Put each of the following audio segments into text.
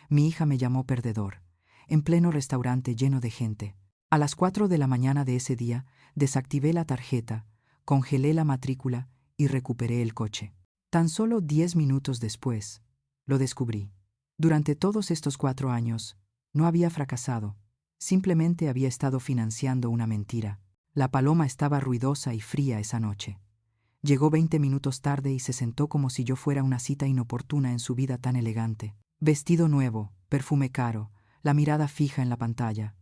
Mi hija me llamó perdedor, en pleno restaurante lleno de gente. A las 4 de la mañana de ese día, desactivé la tarjeta, congelé la matrícula y recuperé el coche. Tan solo 10 minutos después, lo descubrí. Durante todos estos 4 años, no había fracasado, simplemente había estado financiando una mentira. La paloma estaba ruidosa y fría esa noche. Llegó 20 minutos tarde y se sentó como si yo fuera una cita inoportuna en su vida tan elegante. Vestido nuevo, perfume caro, la mirada fija en la pantalla.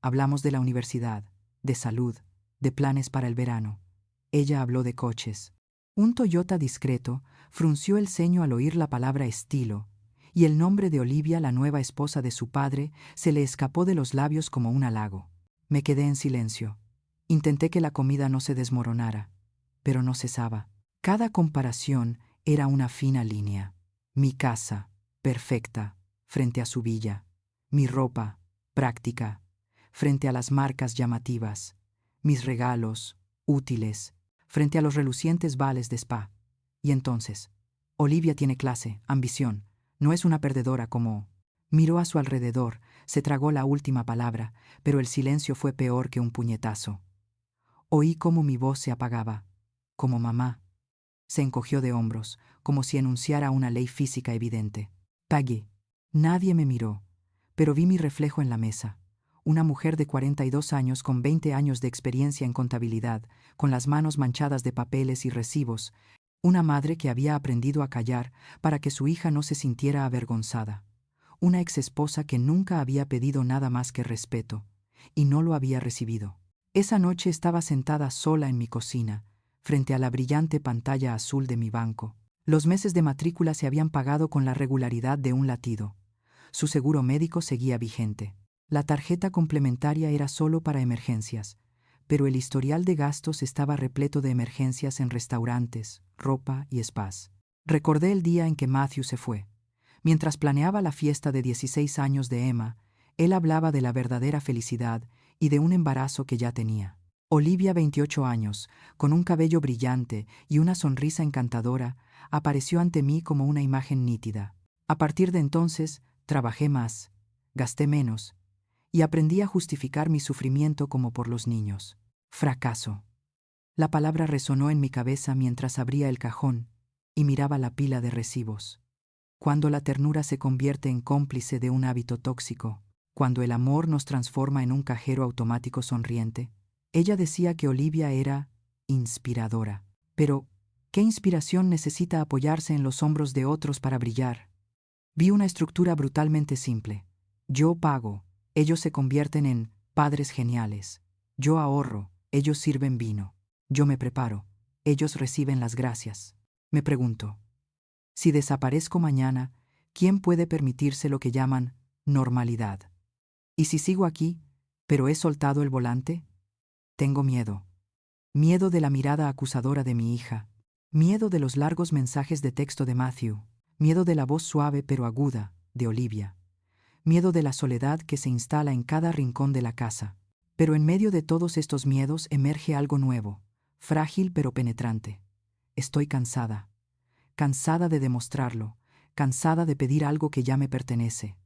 Hablamos de la universidad, de salud, de planes para el verano. Ella habló de coches. Un Toyota discreto frunció el ceño al oír la palabra estilo, y el nombre de Olivia, la nueva esposa de su padre, se le escapó de los labios como un halago. Me quedé en silencio. Intenté que la comida no se desmoronara, pero no cesaba. Cada comparación era una fina línea. Mi casa, perfecta, frente a su villa. Mi ropa, práctica, frente a las marcas llamativas. Mis regalos, útiles, frente a los relucientes vales de spa. Y entonces, Olivia tiene clase, ambición. No es una perdedora como... Miró a su alrededor, se tragó la última palabra, pero el silencio fue peor que un puñetazo. Oí cómo mi voz se apagaba. Como mamá. Se encogió de hombros, como si enunciara una ley física evidente. Pagué. Nadie me miró, pero vi mi reflejo en la mesa. Una mujer de 42 años con 20 años de experiencia en contabilidad, con las manos manchadas de papeles y recibos. Una madre que había aprendido a callar para que su hija no se sintiera avergonzada. Una exesposa que nunca había pedido nada más que respeto, y no lo había recibido. Esa noche estaba sentada sola en mi cocina, frente a la brillante pantalla azul de mi banco. Los meses de matrícula se habían pagado con la regularidad de un latido. Su seguro médico seguía vigente. La tarjeta complementaria era solo para emergencias, pero el historial de gastos estaba repleto de emergencias en restaurantes, ropa y spas. Recordé el día en que Matthew se fue. Mientras planeaba la fiesta de 16 años de Emma, él hablaba de la verdadera felicidad y de un embarazo que ya tenía. Olivia, 28 años, con un cabello brillante y una sonrisa encantadora, apareció ante mí como una imagen nítida. A partir de entonces, trabajé más, gasté menos, y aprendí a justificar mi sufrimiento como por los niños. Fracaso. La palabra resonó en mi cabeza mientras abría el cajón y miraba la pila de recibos. Cuando la ternura se convierte en cómplice de un hábito tóxico, cuando el amor nos transforma en un cajero automático sonriente. Ella decía que Olivia era inspiradora. Pero, ¿qué inspiración necesita apoyarse en los hombros de otros para brillar? Vi una estructura brutalmente simple. Yo pago, ellos se convierten en padres geniales. Yo ahorro, ellos sirven vino. Yo me preparo, ellos reciben las gracias. Me pregunto, si desaparezco mañana, ¿quién puede permitirse lo que llaman normalidad? ¿Y si sigo aquí, pero he soltado el volante? Tengo miedo. Miedo de la mirada acusadora de mi hija. Miedo de los largos mensajes de texto de Matthew. Miedo de la voz suave pero aguda de Olivia. Miedo de la soledad que se instala en cada rincón de la casa. Pero en medio de todos estos miedos emerge algo nuevo, frágil pero penetrante. Estoy cansada. Cansada de demostrarlo, cansada de pedir algo que ya me pertenece.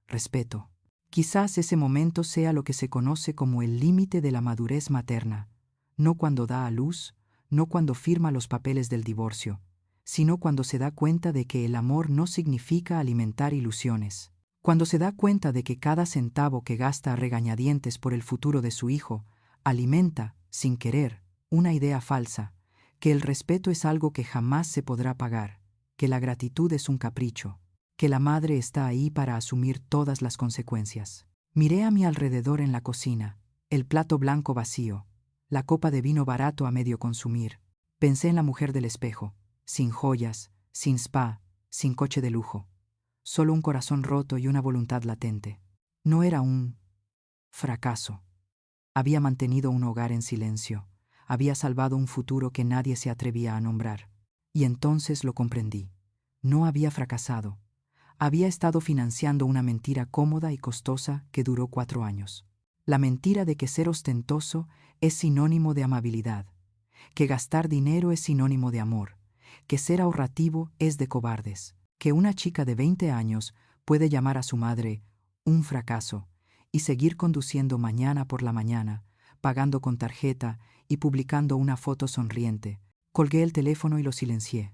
Respeto. Quizás ese momento sea lo que se conoce como el límite de la madurez materna, no cuando da a luz, no cuando firma los papeles del divorcio, sino cuando se da cuenta de que el amor no significa alimentar ilusiones, cuando se da cuenta de que cada centavo que gasta a regañadientes por el futuro de su hijo alimenta, sin querer, una idea falsa, que el respeto es algo que jamás se podrá pagar, que la gratitud es un capricho, que la madre está ahí para asumir todas las consecuencias. Miré a mi alrededor en la cocina, el plato blanco vacío, la copa de vino barato a medio consumir. Pensé en la mujer del espejo, sin joyas, sin spa, sin coche de lujo, solo un corazón roto y una voluntad latente. No era un fracaso. Había mantenido un hogar en silencio, había salvado un futuro que nadie se atrevía a nombrar. Y entonces lo comprendí. No había fracasado. Había estado financiando una mentira cómoda y costosa que duró 4 años. La mentira de que ser ostentoso es sinónimo de amabilidad, que gastar dinero es sinónimo de amor, que ser ahorrativo es de cobardes, que una chica de 20 años puede llamar a su madre un fracaso y seguir conduciendo mañana por la mañana, pagando con tarjeta y publicando una foto sonriente. Colgué el teléfono y lo silencié.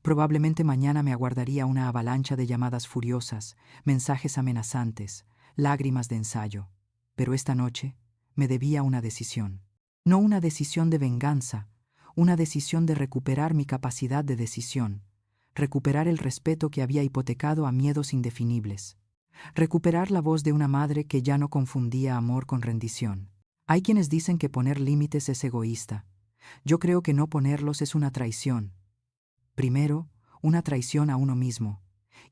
Probablemente mañana me aguardaría una avalancha de llamadas furiosas, mensajes amenazantes, lágrimas de ensayo. Pero esta noche me debía una decisión. No una decisión de venganza, una decisión de recuperar mi capacidad de decisión, recuperar el respeto que había hipotecado a miedos indefinibles, recuperar la voz de una madre que ya no confundía amor con rendición. Hay quienes dicen que poner límites es egoísta. Yo creo que no ponerlos es una traición. Primero, una traición a uno mismo,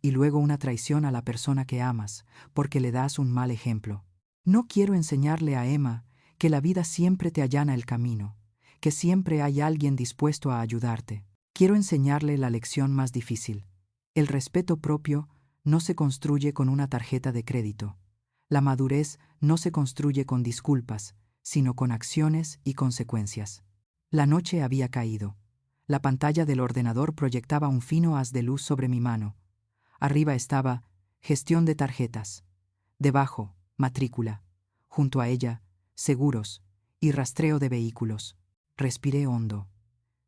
y luego una traición a la persona que amas, porque le das un mal ejemplo. No quiero enseñarle a Emma que la vida siempre te allana el camino, que siempre hay alguien dispuesto a ayudarte. Quiero enseñarle la lección más difícil. El respeto propio no se construye con una tarjeta de crédito. La madurez no se construye con disculpas, sino con acciones y consecuencias. La noche había caído. La pantalla del ordenador proyectaba un fino haz de luz sobre mi mano. Arriba estaba gestión de tarjetas. Debajo, matrícula. Junto a ella, seguros y rastreo de vehículos. Respiré hondo.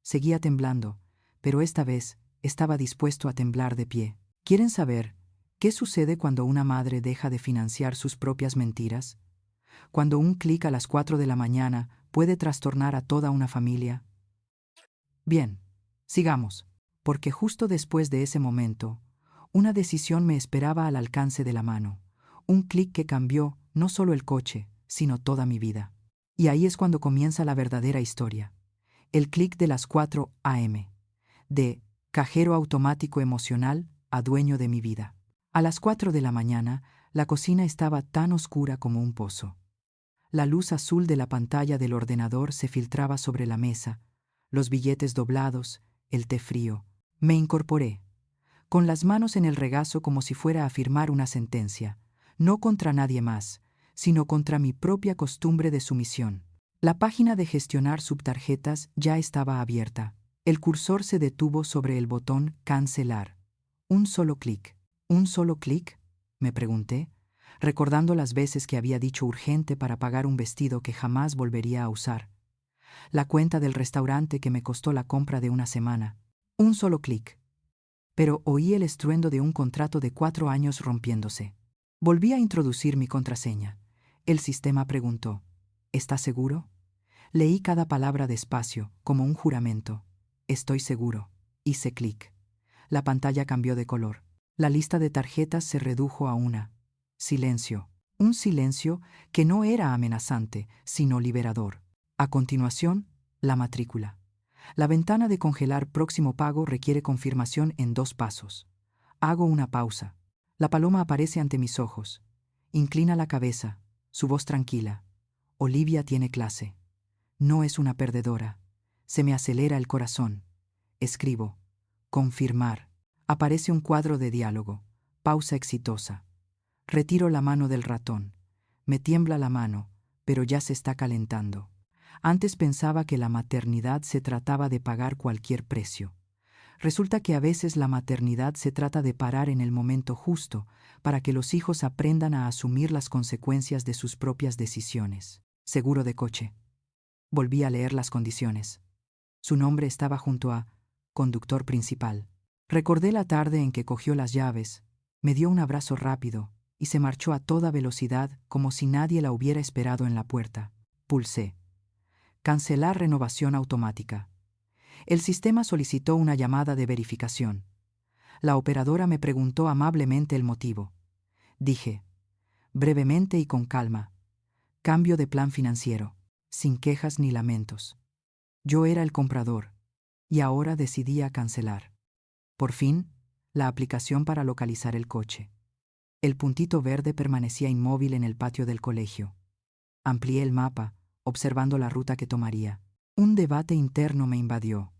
Seguía temblando, pero esta vez estaba dispuesto a temblar de pie. ¿Quieren saber qué sucede cuando una madre deja de financiar sus propias mentiras? Cuando un clic a las 4 de la mañana puede trastornar a toda una familia. Bien, sigamos, porque justo después de ese momento, una decisión me esperaba al alcance de la mano, un clic que cambió no solo el coche, sino toda mi vida. Y ahí es cuando comienza la verdadera historia. El clic de las 4 a.m., de cajero automático emocional a dueño de mi vida. A las 4 de la mañana, la cocina estaba tan oscura como un pozo. La luz azul de la pantalla del ordenador se filtraba sobre la mesa, los billetes doblados, el té frío. Me incorporé, con las manos en el regazo como si fuera a firmar una sentencia, no contra nadie más, sino contra mi propia costumbre de sumisión. La página de gestionar subtarjetas ya estaba abierta. El cursor se detuvo sobre el botón Cancelar. Un solo clic. ¿Un solo clic?, me pregunté, recordando las veces que había dicho urgente para pagar un vestido que jamás volvería a usar. La cuenta del restaurante que me costó la compra de una semana. Un solo clic. Pero oí el estruendo de un contrato de 4 años rompiéndose. Volví a introducir mi contraseña. El sistema preguntó, ¿estás seguro? Leí cada palabra despacio, como un juramento. Estoy seguro. Hice clic. La pantalla cambió de color. La lista de tarjetas se redujo a una. Silencio. Un silencio que no era amenazante, sino liberador. A continuación, la matrícula. La ventana de congelar próximo pago requiere confirmación en 2 pasos. Hago una pausa. La paloma aparece ante mis ojos. Inclina la cabeza, su voz tranquila. Olivia tiene clase. No es una perdedora. Se me acelera el corazón. Escribo. Confirmar. Aparece un cuadro de diálogo. Pausa exitosa. Retiro la mano del ratón. Me tiembla la mano, pero ya se está calentando. Antes pensaba que la maternidad se trataba de pagar cualquier precio. Resulta que a veces la maternidad se trata de parar en el momento justo para que los hijos aprendan a asumir las consecuencias de sus propias decisiones. Seguro de coche. Volví a leer las condiciones. Su nombre estaba junto a conductor principal. Recordé la tarde en que cogió las llaves, me dio un abrazo rápido y se marchó a toda velocidad como si nadie la hubiera esperado en la puerta. Pulsé. Cancelar renovación automática. El sistema solicitó una llamada de verificación. La operadora me preguntó amablemente el motivo. Dije, brevemente y con calma, cambio de plan financiero, sin quejas ni lamentos. Yo era el comprador, y ahora decidía cancelar. Por fin, la aplicación para localizar el coche. El puntito verde permanecía inmóvil en el patio del colegio. Amplié el mapa, observando la ruta que tomaría. Un debate interno me invadió.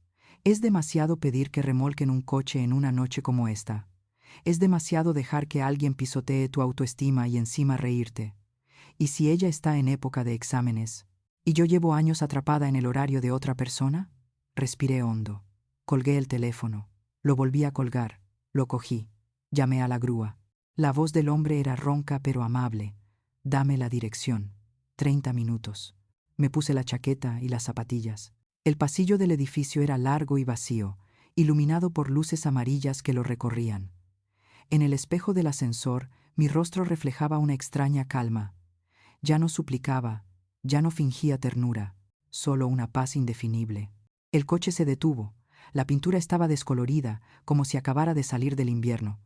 ¿Es demasiado pedir que remolquen un coche en una noche como esta? ¿Es demasiado dejar que alguien pisotee tu autoestima y encima reírte? ¿Y si ella está en época de exámenes, y yo llevo años atrapada en el horario de otra persona? Respiré hondo. Colgué el teléfono. Lo volví a colgar. Lo cogí. Llamé a la grúa. La voz del hombre era ronca pero amable. Dame la dirección. 30 minutos. Me puse la chaqueta y las zapatillas. El pasillo del edificio era largo y vacío, iluminado por luces amarillas que lo recorrían. En el espejo del ascensor, mi rostro reflejaba una extraña calma. Ya no suplicaba, ya no fingía ternura, solo una paz indefinible. El coche se detuvo. La pintura estaba descolorida, como si acabara de salir del invierno.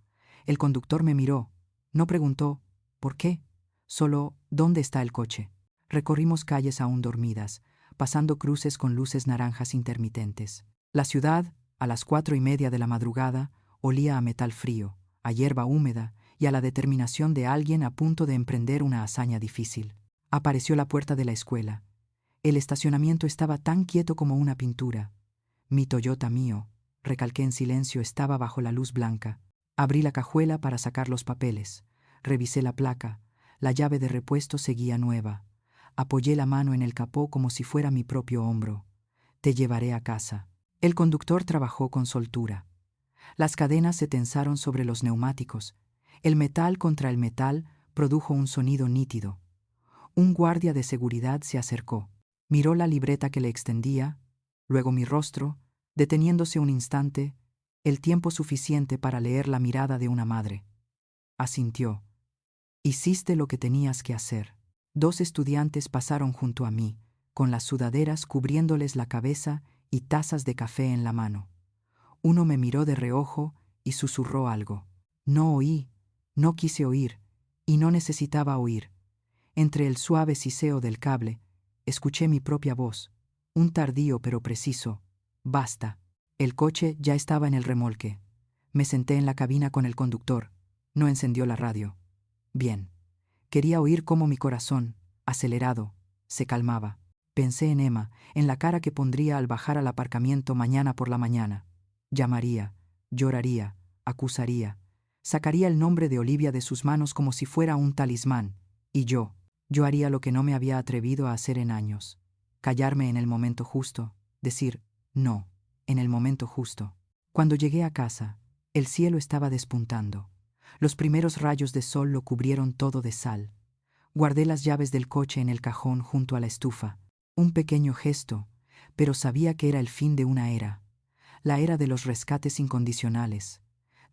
El conductor me miró. No preguntó, ¿por qué? Solo, ¿dónde está el coche? Recorrimos calles aún dormidas, pasando cruces con luces naranjas intermitentes. La ciudad, a las 4:30 de la madrugada, olía a metal frío, a hierba húmeda y a la determinación de alguien a punto de emprender una hazaña difícil. Apareció la puerta de la escuela. El estacionamiento estaba tan quieto como una pintura. Mi Toyota mío, recalqué en silencio, estaba bajo la luz blanca. Abrí la cajuela para sacar los papeles. Revisé la placa. La llave de repuesto seguía nueva. Apoyé la mano en el capó como si fuera mi propio hombro. Te llevaré a casa. El conductor trabajó con soltura. Las cadenas se tensaron sobre los neumáticos. El metal contra el metal produjo un sonido nítido. Un guardia de seguridad se acercó. Miró la libreta que le extendía, luego mi rostro, deteniéndose un instante, el tiempo suficiente para leer la mirada de una madre. Asintió. Hiciste lo que tenías que hacer. 2 estudiantes pasaron junto a mí, con las sudaderas cubriéndoles la cabeza y tazas de café en la mano. Uno me miró de reojo y susurró algo. No oí, no quise oír, y no necesitaba oír. Entre el suave siseo del cable, escuché mi propia voz, un tardío pero preciso. Basta. El coche ya estaba en el remolque. Me senté en la cabina con el conductor. No encendió la radio. Bien. Quería oír cómo mi corazón, acelerado, se calmaba. Pensé en Emma, en la cara que pondría al bajar al aparcamiento mañana por la mañana. Llamaría, lloraría, acusaría. Sacaría el nombre de Olivia de sus manos como si fuera un talismán. Y yo haría lo que no me había atrevido a hacer en años. Callarme en el momento justo, decir no, en el momento justo. Cuando llegué a casa, el cielo estaba despuntando. Los primeros rayos de sol lo cubrieron todo de sal. Guardé las llaves del coche en el cajón junto a la estufa. Un pequeño gesto, pero sabía que era el fin de una era. La era de los rescates incondicionales,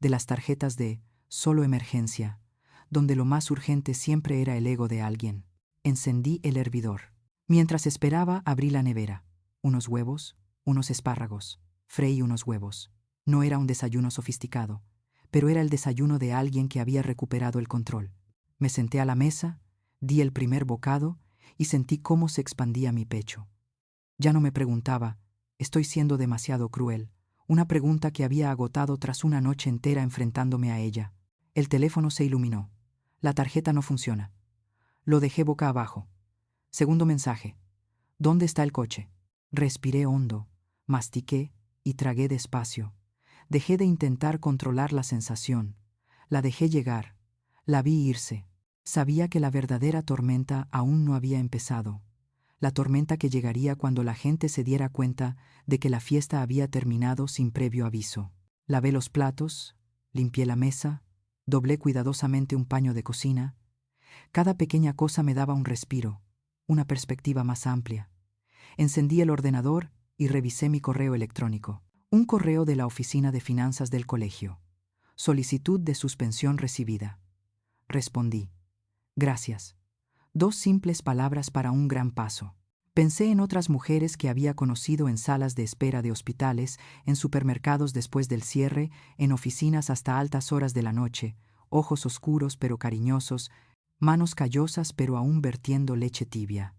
de las tarjetas de solo emergencia, donde lo más urgente siempre era el ego de alguien. Encendí el hervidor. Mientras esperaba, abrí la nevera. Unos huevos, unos espárragos. Freí unos huevos. No era un desayuno sofisticado, pero era el desayuno de alguien que había recuperado el control. Me senté a la mesa, di el primer bocado y sentí cómo se expandía mi pecho. Ya no me preguntaba, ¿estoy siendo demasiado cruel? Una pregunta que había agotado tras una noche entera enfrentándome a ella. El teléfono se iluminó. La tarjeta no funciona. Lo dejé boca abajo. Segundo mensaje. ¿Dónde está el coche? Respiré hondo, mastiqué y tragué despacio. Dejé de intentar controlar la sensación. La dejé llegar. La vi irse. Sabía que la verdadera tormenta aún no había empezado. La tormenta que llegaría cuando la gente se diera cuenta de que la fiesta había terminado sin previo aviso. Lavé los platos, limpié la mesa, doblé cuidadosamente un paño de cocina. Cada pequeña cosa me daba un respiro, una perspectiva más amplia. Encendí el ordenador y revisé mi correo electrónico. Un correo de la oficina de finanzas del colegio. Solicitud de suspensión recibida. Respondí. Gracias. 2 simples palabras para un gran paso. Pensé en otras mujeres que había conocido en salas de espera de hospitales, en supermercados después del cierre, en oficinas hasta altas horas de la noche, ojos oscuros pero cariñosos, manos callosas pero aún vertiendo leche tibia.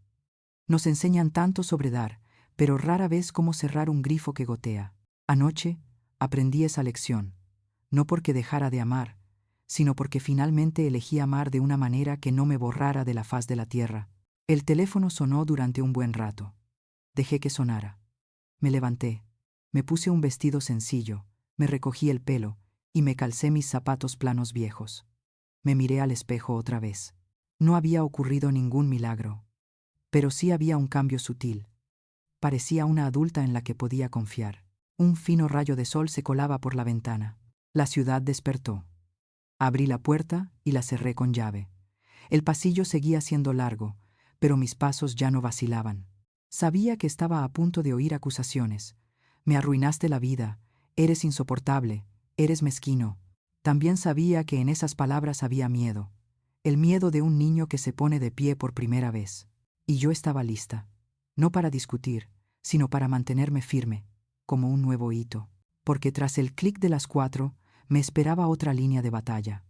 Nos enseñan tanto sobre dar, pero rara vez cómo cerrar un grifo que gotea. Anoche aprendí esa lección, no porque dejara de amar, sino porque finalmente elegí amar de una manera que no me borrara de la faz de la tierra. El teléfono sonó durante un buen rato. Dejé que sonara. Me levanté, me puse un vestido sencillo, me recogí el pelo y me calcé mis zapatos planos viejos. Me miré al espejo otra vez. No había ocurrido ningún milagro, pero sí había un cambio sutil. Parecía una adulta en la que podía confiar. Un fino rayo de sol se colaba por la ventana. La ciudad despertó. Abrí la puerta y la cerré con llave. El pasillo seguía siendo largo, pero mis pasos ya no vacilaban. Sabía que estaba a punto de oír acusaciones. Me arruinaste la vida, eres insoportable, eres mezquino. También sabía que en esas palabras había miedo. El miedo de un niño que se pone de pie por primera vez. Y yo estaba lista. No para discutir, sino para mantenerme firme, como un nuevo hito. Porque tras el clic de las 4, me esperaba otra línea de batalla.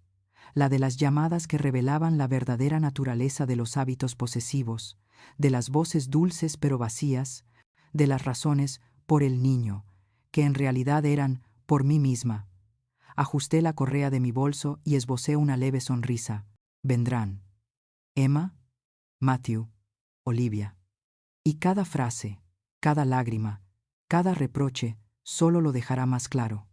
La de las llamadas que revelaban la verdadera naturaleza de los hábitos posesivos, de las voces dulces pero vacías, de las razones por el niño, que en realidad eran por mí misma. Ajusté la correa de mi bolso y esbocé una leve sonrisa. Vendrán. Emma, Matthew, Olivia. Y cada frase, cada lágrima, cada reproche solo lo dejará más claro.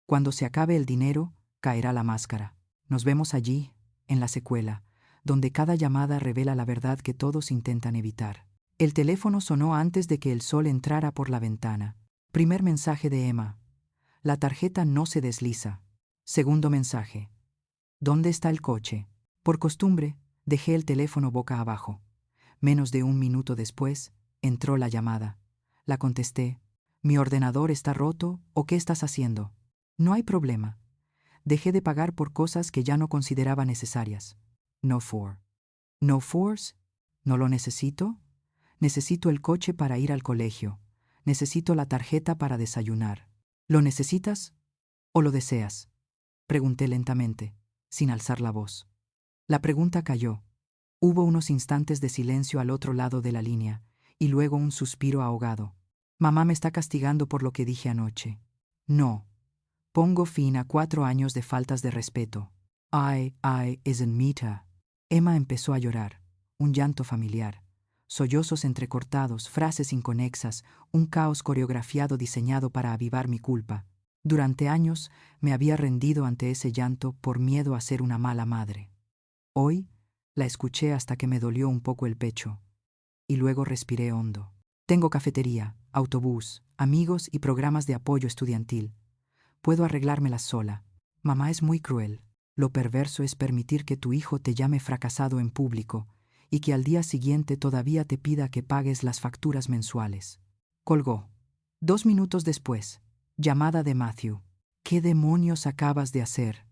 Cuando se acabe el dinero, caerá la máscara. Nos vemos allí, en la secuela, donde cada llamada revela la verdad que todos intentan evitar. El teléfono sonó antes de que el sol entrara por la ventana. Primer mensaje de Emma. La tarjeta no se desliza. Segundo mensaje. ¿Dónde está el coche? Por costumbre, dejé el teléfono boca abajo. Menos de un minuto después, entró la llamada. La contesté. ¿Mi ordenador está roto o qué estás haciendo? No hay problema. Dejé de pagar por cosas que ya no consideraba necesarias. No for. No force. ¿No lo necesito? Necesito el coche para ir al colegio. Necesito la tarjeta para desayunar. ¿Lo necesitas o lo deseas? Pregunté lentamente, sin alzar la voz. La pregunta cayó. Hubo unos instantes de silencio al otro lado de la línea, y luego un suspiro ahogado. Mamá me está castigando por lo que dije anoche. No. Pongo fin a 4 años de faltas de respeto. I isn't Mita. Emma empezó a llorar. Un llanto familiar. Sollozos entrecortados, frases inconexas, un caos coreografiado diseñado para avivar mi culpa. Durante años me había rendido ante ese llanto por miedo a ser una mala madre. Hoy la escuché hasta que me dolió un poco el pecho, y luego respiré hondo. Tengo cafetería, autobús, amigos y programas de apoyo estudiantil. Puedo arreglármelas sola. Mamá es muy cruel. Lo perverso es permitir que tu hijo te llame fracasado en público y que al día siguiente todavía te pida que pagues las facturas mensuales. Colgó. 2 minutos después, llamada de Matthew. ¿Qué demonios acabas de hacer?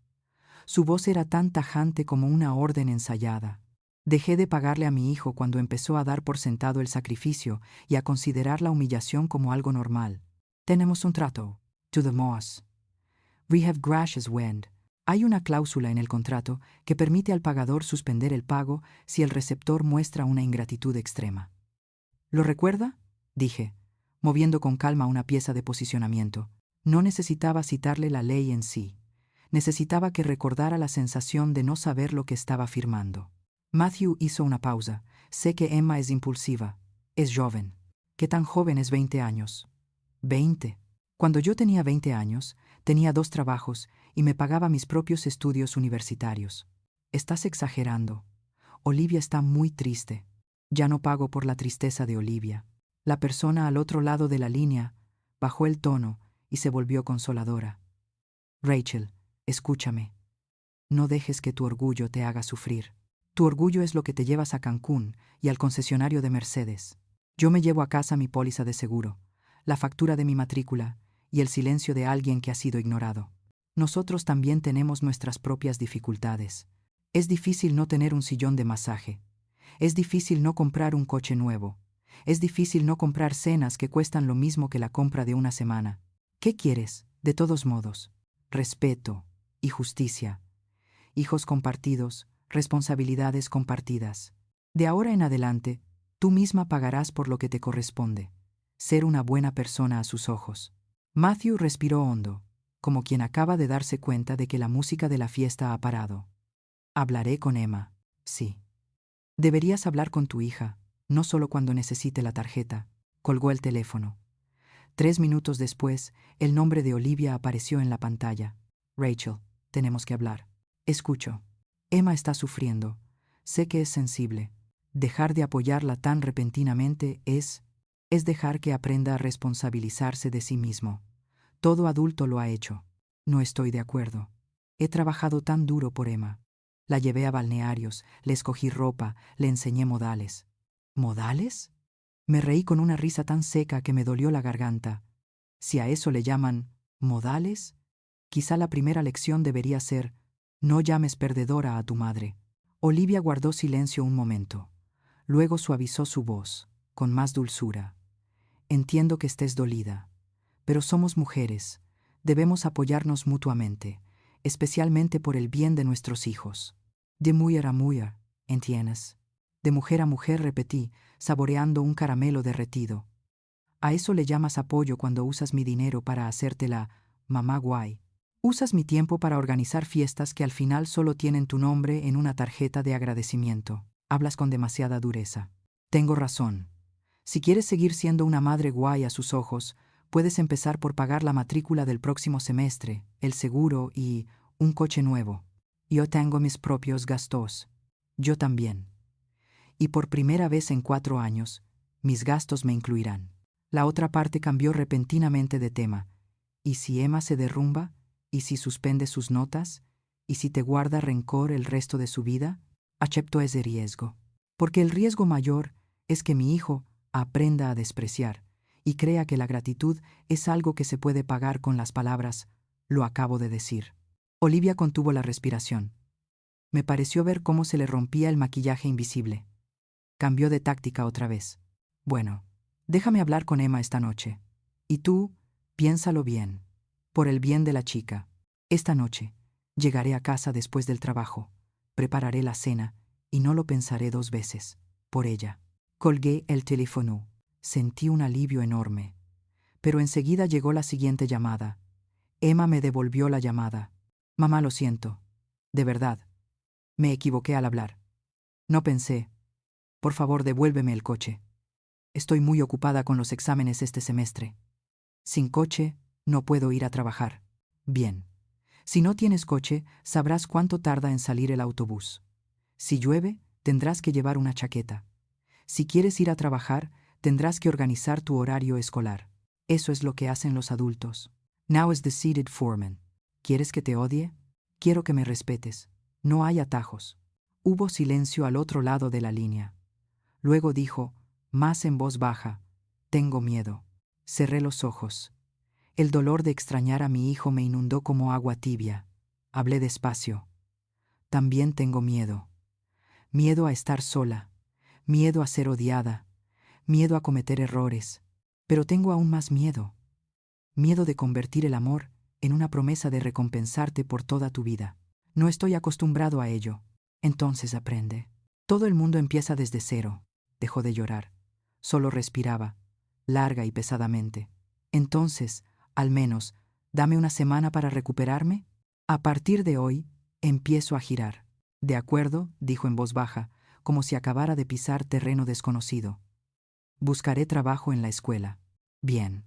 Su voz era tan tajante como una orden ensayada. Dejé de pagarle a mi hijo cuando empezó a dar por sentado el sacrificio y a considerar la humillación como algo normal. Tenemos un trato. To the moss. We have gracious wind. Hay una cláusula en el contrato que permite al pagador suspender el pago si el receptor muestra una ingratitud extrema. ¿Lo recuerda? Dije, moviendo con calma una pieza de posicionamiento. No necesitaba citarle la ley en sí. Necesitaba que recordara la sensación de no saber lo que estaba firmando. Matthew hizo una pausa. Sé que Emma es impulsiva. Es joven. ¿Qué tan joven es 20 años? 20. Cuando yo tenía 20 años, tenía 2 trabajos y me pagaba mis propios estudios universitarios. Estás exagerando. Olivia está muy triste. Ya no pago por la tristeza de Olivia. La persona al otro lado de la línea bajó el tono y se volvió consoladora. Rachel, escúchame. No dejes que tu orgullo te haga sufrir. Tu orgullo es lo que te llevas a Cancún y al concesionario de Mercedes. Yo me llevo a casa mi póliza de seguro, la factura de mi matrícula y el silencio de alguien que ha sido ignorado. Nosotros también tenemos nuestras propias dificultades. Es difícil no tener un sillón de masaje. Es difícil no comprar un coche nuevo. Es difícil no comprar cenas que cuestan lo mismo que la compra de una semana. ¿Qué quieres, de todos modos? Respeto y justicia. Hijos compartidos, responsabilidades compartidas. De ahora en adelante, tú misma pagarás por lo que te corresponde. Ser una buena persona a sus ojos. Matthew respiró hondo, como quien acaba de darse cuenta de que la música de la fiesta ha parado. Hablaré con Emma, sí. Deberías hablar con tu hija, no solo cuando necesite la tarjeta. Colgó el teléfono. 3 minutos después, el nombre de Olivia apareció en la pantalla. Rachel, tenemos que hablar. Escucho. Emma está sufriendo. Sé que es sensible. Dejar de apoyarla tan repentinamente es dejar que aprenda a responsabilizarse de sí mismo. Todo adulto lo ha hecho. No estoy de acuerdo. He trabajado tan duro por Emma. La llevé a balnearios, le escogí ropa, le enseñé modales. ¿Modales? Me reí con una risa tan seca que me dolió la garganta. Si a eso le llaman modales, quizá la primera lección debería ser: no llames perdedora a tu madre. Olivia guardó silencio un momento. Luego suavizó su voz, con más dulzura. Entiendo que estés dolida, pero somos mujeres. Debemos apoyarnos mutuamente, especialmente por el bien de nuestros hijos. De mujer a mujer, ¿entiendes? De mujer a mujer, repetí, saboreando un caramelo derretido. A eso le llamas apoyo cuando usas mi dinero para hacerte la mamá guay. Usas mi tiempo para organizar fiestas que al final solo tienen tu nombre en una tarjeta de agradecimiento. Hablas con demasiada dureza. Tengo razón. Si quieres seguir siendo una madre guay a sus ojos, puedes empezar por pagar la matrícula del próximo semestre, el seguro y un coche nuevo. Yo tengo mis propios gastos. Yo también. Y por primera vez en 4 años, mis gastos me incluirán. La otra parte cambió repentinamente de tema. ¿Y si Emma se derrumba? ¿Y si suspende sus notas? ¿Y si te guarda rencor el resto de su vida? Acepto ese riesgo. Porque el riesgo mayor es que mi hijo aprenda a despreciar y crea que la gratitud es algo que se puede pagar con las palabras «lo acabo de decir». Olivia contuvo la respiración. Me pareció ver cómo se le rompía el maquillaje invisible. Cambió de táctica otra vez. Bueno, déjame hablar con Emma esta noche. Y tú, piénsalo bien. Por el bien de la chica. Esta noche, llegaré a casa después del trabajo, prepararé la cena y no lo pensaré 2 veces. Por ella. Colgué el teléfono. Sentí un alivio enorme. Pero enseguida llegó la siguiente llamada. Emma me devolvió la llamada. Mamá, lo siento. De verdad. Me equivoqué al hablar. No pensé. Por favor, devuélveme el coche. Estoy muy ocupada con los exámenes este semestre. Sin coche, no puedo ir a trabajar. Bien. Si no tienes coche, sabrás cuánto tarda en salir el autobús. Si llueve, tendrás que llevar una chaqueta. Si quieres ir a trabajar, tendrás que organizar tu horario escolar. Eso es lo que hacen los adultos. Now is the seated foreman. ¿Quieres que te odie? Quiero que me respetes. No hay atajos. Hubo silencio al otro lado de la línea. Luego dijo, más en voz baja, tengo miedo. Cerré los ojos. El dolor de extrañar a mi hijo me inundó como agua tibia. Hablé despacio. También tengo miedo. Miedo a estar sola. Miedo a ser odiada. Miedo a cometer errores. Pero tengo aún más miedo. Miedo de convertir el amor en una promesa de recompensarte por toda tu vida. No estoy acostumbrado a ello. Entonces aprende. Todo el mundo empieza desde cero. Dejó de llorar. Solo respiraba, larga y pesadamente. Entonces, al menos, dame una semana para recuperarme. A partir de hoy, empiezo a girar. De acuerdo, dijo en voz baja, como si acabara de pisar terreno desconocido. Buscaré trabajo en la escuela. Bien.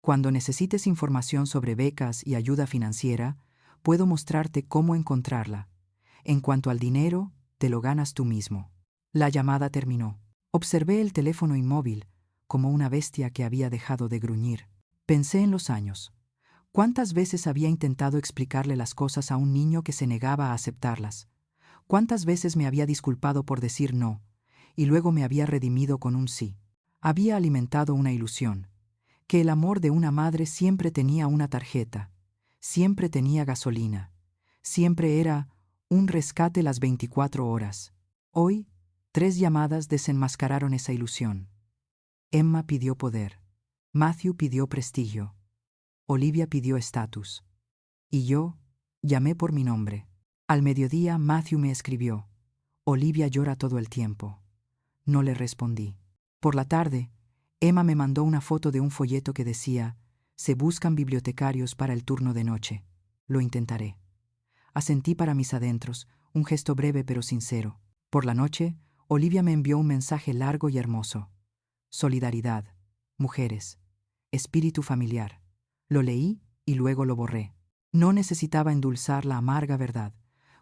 Cuando necesites información sobre becas y ayuda financiera, puedo mostrarte cómo encontrarla. En cuanto al dinero, te lo ganas tú mismo. La llamada terminó. Observé el teléfono inmóvil, como una bestia que había dejado de gruñir. Pensé en los años. ¿Cuántas veces había intentado explicarle las cosas a un niño que se negaba a aceptarlas? ¿Cuántas veces me había disculpado por decir no, y luego me había redimido con un sí? Había alimentado una ilusión, que el amor de una madre siempre tenía una tarjeta, siempre tenía gasolina, siempre era un rescate las 24 horas. Hoy, 3 llamadas desenmascararon esa ilusión. Emma pidió poder, Matthew pidió prestigio, Olivia pidió estatus. Y yo llamé por mi nombre. Al mediodía Matthew me escribió, Olivia llora todo el tiempo. No le respondí. Por la tarde, Emma me mandó una foto de un folleto que decía, se buscan bibliotecarios para el turno de noche. Lo intentaré. Asentí para mis adentros, un gesto breve pero sincero. Por la noche, Olivia me envió un mensaje largo y hermoso. Solidaridad, mujeres, espíritu familiar. Lo leí y luego lo borré. No necesitaba endulzar la amarga verdad.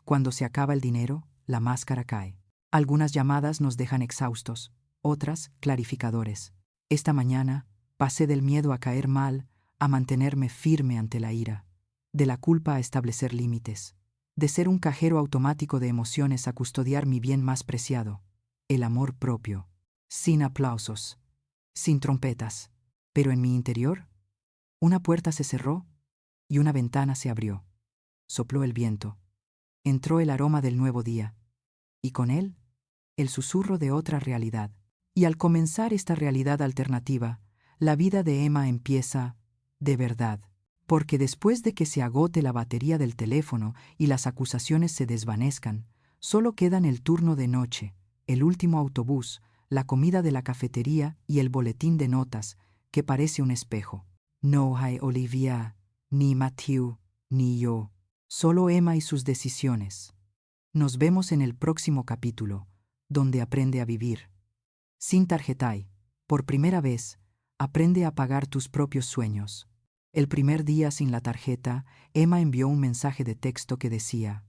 Cuando se acaba el dinero, la máscara cae. Algunas llamadas nos dejan exhaustos, otras clarificadores. Esta mañana pasé del miedo a caer mal a mantenerme firme ante la ira, de la culpa a establecer límites. de ser un cajero automático de emociones a custodiar mi bien más preciado, el amor propio, sin aplausos, sin trompetas. Pero en mi interior, una puerta se cerró y una ventana se abrió. Sopló el viento. Entró el aroma del nuevo día, y con él, el susurro de otra realidad. Y al comenzar esta realidad alternativa, la vida de Emma empieza de verdad. Porque después de que se agote la batería del teléfono y las acusaciones se desvanezcan, solo quedan el turno de noche, el último autobús, la comida de la cafetería y el boletín de notas, que parece un espejo. No hay Olivia, ni Matthew, ni yo. Solo Emma y sus decisiones. Nos vemos en el próximo capítulo, donde aprende a vivir. Sin tarjetai, por primera vez, aprende a pagar tus propios sueños. El primer día sin la tarjeta, Emma envió un mensaje de texto que decía: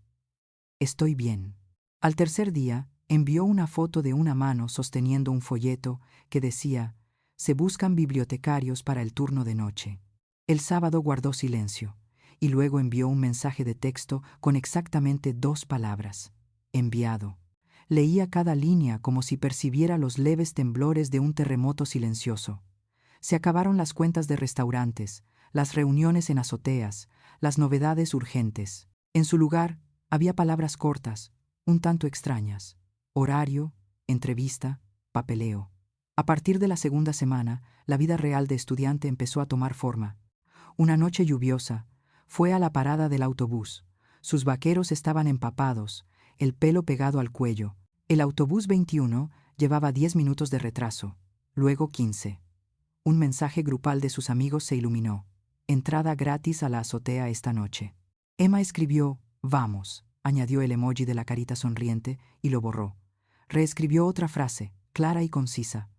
«Estoy bien». Al tercer día, envió una foto de una mano sosteniendo un folleto que decía: «Se buscan bibliotecarios para el turno de noche». El sábado guardó silencio, y luego envió un mensaje de texto con exactamente 2 palabras: «Enviado». Leía cada línea como si percibiera los leves temblores de un terremoto silencioso. Se acabaron las cuentas de restaurantes, las reuniones en azoteas, las novedades urgentes. En su lugar, había palabras cortas, un tanto extrañas: horario, entrevista, papeleo. A partir de la segunda semana, la vida real de estudiante empezó a tomar forma. Una noche lluviosa, fue a la parada del autobús. Sus vaqueros estaban empapados, el pelo pegado al cuello. El autobús 21 llevaba 10 minutos de retraso, luego 15. Un mensaje grupal de sus amigos se iluminó: «Entrada gratis a la azotea esta noche». Emma escribió: «Vamos», añadió el emoji de la carita sonriente y lo borró. Reescribió otra frase, clara y concisa: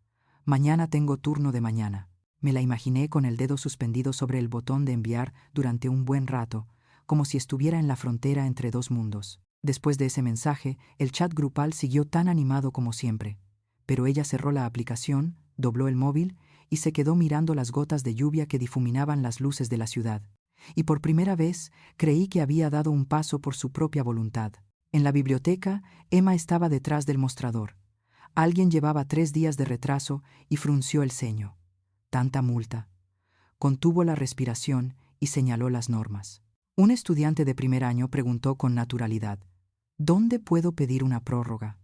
«Mañana tengo turno de mañana». Me la imaginé con el dedo suspendido sobre el botón de enviar durante un buen rato, como si estuviera en la frontera entre 2 mundos. Después de ese mensaje, el chat grupal siguió tan animado como siempre. Pero ella cerró la aplicación, dobló el móvil y se quedó mirando las gotas de lluvia que difuminaban las luces de la ciudad. Y por primera vez creí que había dado un paso por su propia voluntad. En la biblioteca, Emma estaba detrás del mostrador. Alguien llevaba 3 días de retraso y frunció el ceño. Tanta multa. Contuvo la respiración y señaló las normas. Un estudiante de primer año preguntó con naturalidad: «¿Dónde puedo pedir una prórroga?».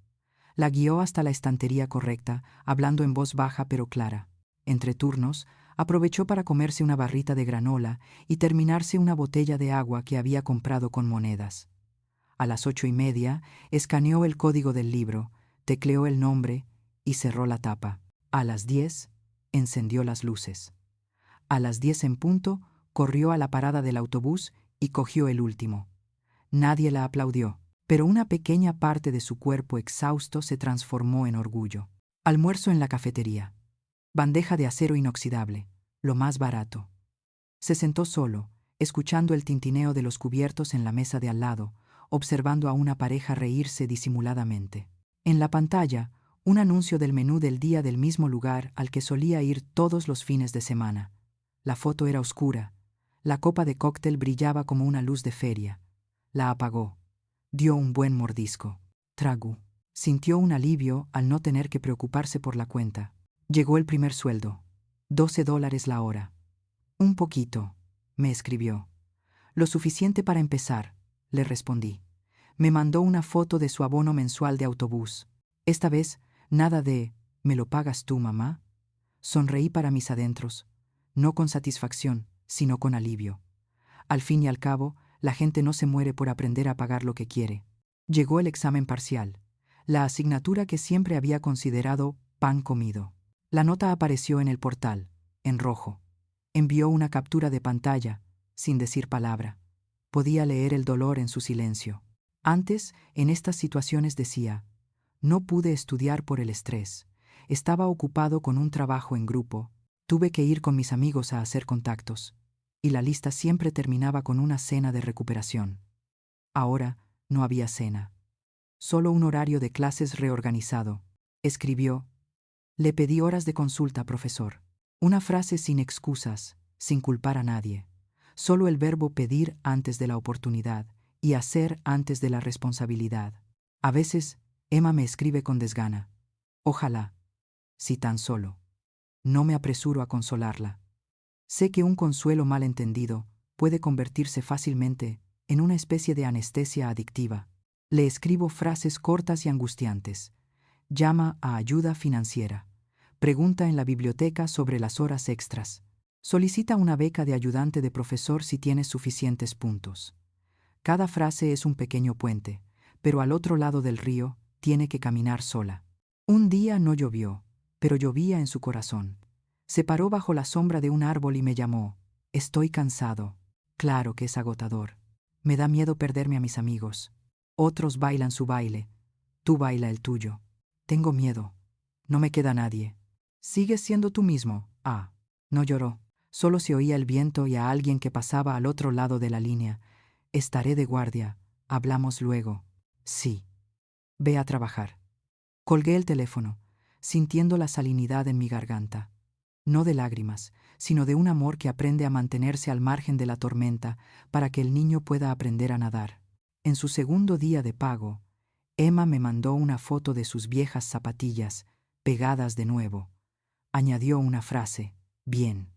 La guió hasta la estantería correcta, hablando en voz baja pero clara. Entre turnos, aprovechó para comerse una barrita de granola y terminarse una botella de agua que había comprado con monedas. A las 8:30, escaneó el código del libro, tecleó el nombre y cerró la tapa. A las 10, encendió las luces. A las 10 en punto, corrió a la parada del autobús y cogió el último. Nadie la aplaudió, pero una pequeña parte de su cuerpo exhausto se transformó en orgullo. Almuerzo en la cafetería. Bandeja de acero inoxidable, lo más barato. Se sentó solo, escuchando el tintineo de los cubiertos en la mesa de al lado, observando a una pareja reírse disimuladamente. En la pantalla, un anuncio del menú del día del mismo lugar al que solía ir todos los fines de semana. La foto era oscura. La copa de cóctel brillaba como una luz de feria. La apagó. Dio un buen mordisco. Tragó. Sintió un alivio al no tener que preocuparse por la cuenta. Llegó el primer sueldo. $12 la hora. «Un poquito», me escribió. «Lo suficiente para empezar», le respondí. Me mandó una foto de su abono mensual de autobús. Esta vez, nada de «¿me lo pagas tú, mamá?». Sonreí para mis adentros, no con satisfacción, sino con alivio. Al fin y al cabo, la gente no se muere por aprender a pagar lo que quiere. Llegó el examen parcial, la asignatura que siempre había considerado pan comido. La nota apareció en el portal, en rojo. Envió una captura de pantalla, sin decir palabra. Podía leer el dolor en su silencio. Antes, en estas situaciones decía: «No pude estudiar por el estrés. Estaba ocupado con un trabajo en grupo. Tuve que ir con mis amigos a hacer contactos». Y la lista siempre terminaba con una cena de recuperación. Ahora no había cena. Solo un horario de clases reorganizado. Escribió: «Le pedí horas de consulta, profesor». Una frase sin excusas, sin culpar a nadie. Solo el verbo pedir antes de la oportunidad, y hacer antes de la responsabilidad. A veces, Emma me escribe con desgana. Ojalá, si tan solo. No me apresuro a consolarla. Sé que un consuelo mal entendido puede convertirse fácilmente en una especie de anestesia adictiva. Le escribo frases cortas y angustiantes. Llama a ayuda financiera. Pregunta en la biblioteca sobre las horas extras. Solicita una beca de ayudante de profesor si tienes suficientes puntos. Cada frase es un pequeño puente, pero al otro lado del río tiene que caminar sola. Un día no llovió, pero llovía en su corazón. Se paró bajo la sombra de un árbol y me llamó. Estoy cansado. Claro que es agotador. Me da miedo perderme a mis amigos. Otros bailan su baile. Tú baila el tuyo. Tengo miedo. No me queda nadie. Sigues siendo tú mismo. Ah, no lloró. Solo se oía el viento y a alguien que pasaba al otro lado de la línea. Estaré de guardia. Hablamos luego. Sí. Ve a trabajar. Colgué el teléfono, sintiendo la salinidad en mi garganta. No de lágrimas, sino de un amor que aprende a mantenerse al margen de la tormenta para que el niño pueda aprender a nadar. En su segundo día de pago, Emma me mandó una foto de sus viejas zapatillas, pegadas de nuevo. Añadió una frase, bien.